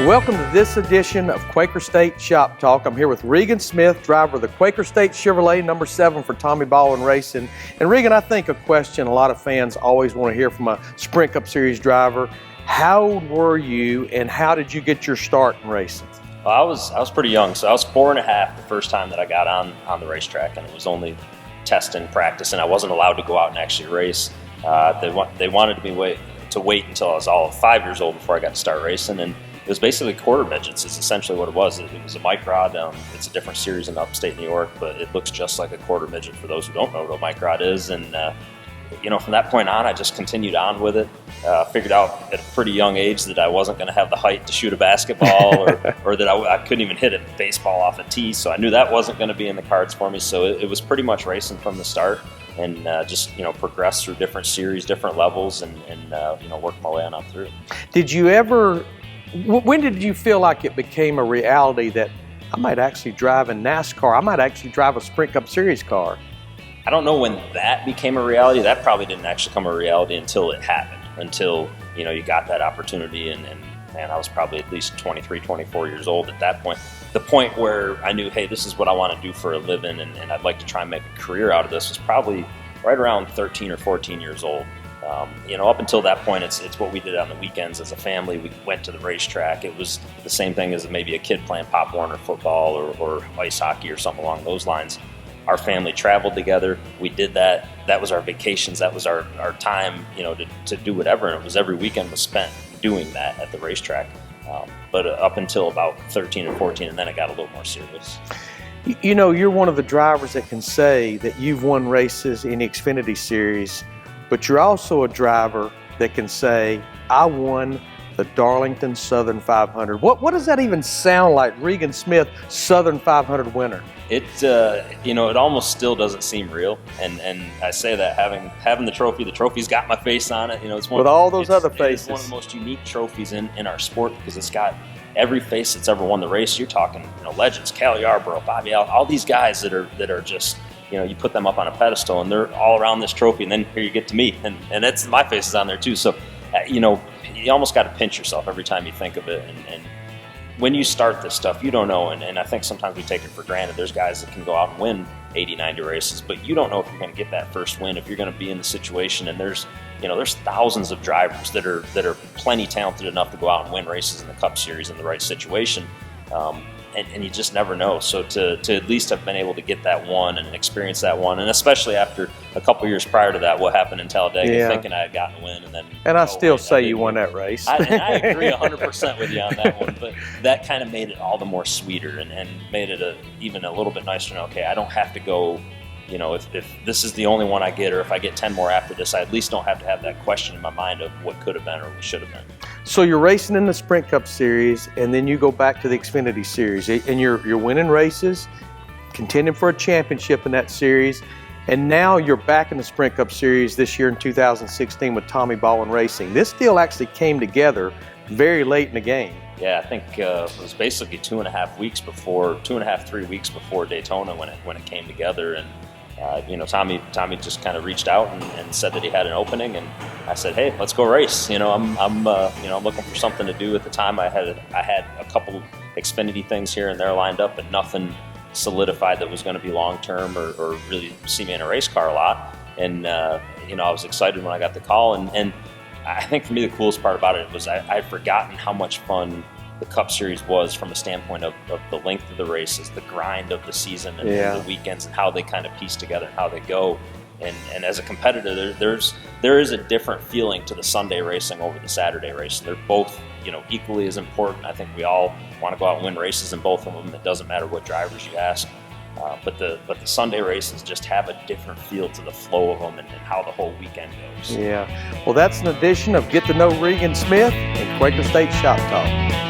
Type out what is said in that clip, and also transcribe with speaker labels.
Speaker 1: Welcome to this edition of Quaker State Shop Talk. I'm here with Regan Smith, driver of the Quaker State Chevrolet number 7 for Tommy Baldwin Racing. And Regan, I think a question a lot of fans always want to hear from a Sprint Cup Series driver: how old were you and how did you get your start in racing?
Speaker 2: Well, I was pretty young, so I was 4 and a half the first time that I got on the racetrack, and it was only test and practice, and I wasn't allowed to go out and actually race. They wanted me to wait until I was all 5 years old before I got to start racing, and it was basically quarter midgets is essentially what it was. It was a microd. It's a different series in upstate New York, but it looks just like a quarter midget for those who don't know what a microd is. And from that point on, I just continued on with it. Figured out at a pretty young age that I wasn't going to have the height to shoot a basketball, or that I couldn't even hit a baseball off a tee. So I knew that wasn't going to be in the cards for me. So it was pretty much racing from the start, and just progress through different series, different levels, and work my way on up through.
Speaker 1: Did you ever? When did you feel like it became a reality that I might actually drive a NASCAR? I might actually drive a Sprint Cup Series car?
Speaker 2: I don't know when that became a reality. That probably didn't actually become a reality until it happened, until you got that opportunity. And man, I was probably at least 23, 24 years old at that point. The point where I knew, hey, this is what I want to do for a living, and I'd like to try and make a career out of this, was probably right around 13 or 14 years old. Up until that point, it's what we did on the weekends as a family. We went to the racetrack. It was the same thing as maybe a kid playing Pop Warner football or ice hockey or something along those lines. Our family traveled together. We did that. That was our vacations. That was our time, to do whatever. And it was every weekend was spent doing that at the racetrack. But up until about 13 or 14, and then it got a little more serious.
Speaker 1: You're one of the drivers that can say that you've won races in the Xfinity Series, but you're also a driver that can say, I won the Darlington Southern 500. What does that even sound like, Regan Smith, Southern 500 winner?
Speaker 2: It almost still doesn't seem real, and I say that having the trophy's got my face on it. It's one
Speaker 1: with all those other faces.
Speaker 2: It's one of the most unique trophies in our sport, because it's got every face that's ever won the race. You're talking, legends, Cal Yarborough, Bobby Allen, all these guys that are just, you put them up on a pedestal, and they're all around this trophy, and then here you get to me, and it's my face is on there too. So, you almost got to pinch yourself every time you think of it, and when you start this stuff, you don't know, and I think sometimes we take it for granted. There's guys that can go out and win 80, 90 races, but you don't know if you're going to get that first win, if you're going to be in the situation. And there's thousands of drivers that are plenty talented enough to go out and win races in the Cup Series in the right situation. And you just never know. So to at least have been able to get that one and experience that one, and especially after a couple years prior to that, what happened in Talladega, thinking I had gotten a win, and then
Speaker 1: I still say you won that race.
Speaker 2: I agree 100% with you on that one, but that kind of made it all the more sweeter and made it even a little bit nicer. Okay, I don't have to go. If this is the only one I get, or if I get 10 more after this, I at least don't have to have that question in my mind of what could have been or what should have been.
Speaker 1: So you're racing in the Sprint Cup Series, and then you go back to the Xfinity Series, and you're winning races, contending for a championship in that series, and now you're back in the Sprint Cup Series this year in 2016 with Tommy Baldwin Racing. This deal actually came together very late in the game.
Speaker 2: Yeah, I think it was basically 2.5 weeks before, 3 weeks before Daytona when it came together, and Tommy just kind of reached out and said that he had an opening, and I said, hey, let's go race. I'm looking for something to do. At the time, I had a couple Xfinity things here and there lined up, but nothing solidified that was going to be long term or really see me in a race car a lot. And I was excited when I got the call, and I think for me the coolest part about it was I'd forgotten how much fun the Cup Series was from a standpoint of the length of the races, the grind of the season, and the weekends, and how they kind of piece together and how they go. And as a competitor, there is a different feeling to the Sunday racing over the Saturday racing. They're both equally as important. I think we all want to go out and win races in both of them. It doesn't matter what drivers you ask. But the Sunday races just have a different feel to the flow of them and how the whole weekend goes.
Speaker 1: Yeah. Well, that's an edition of Get to Know Regan Smith and Quaker State Shop Talk.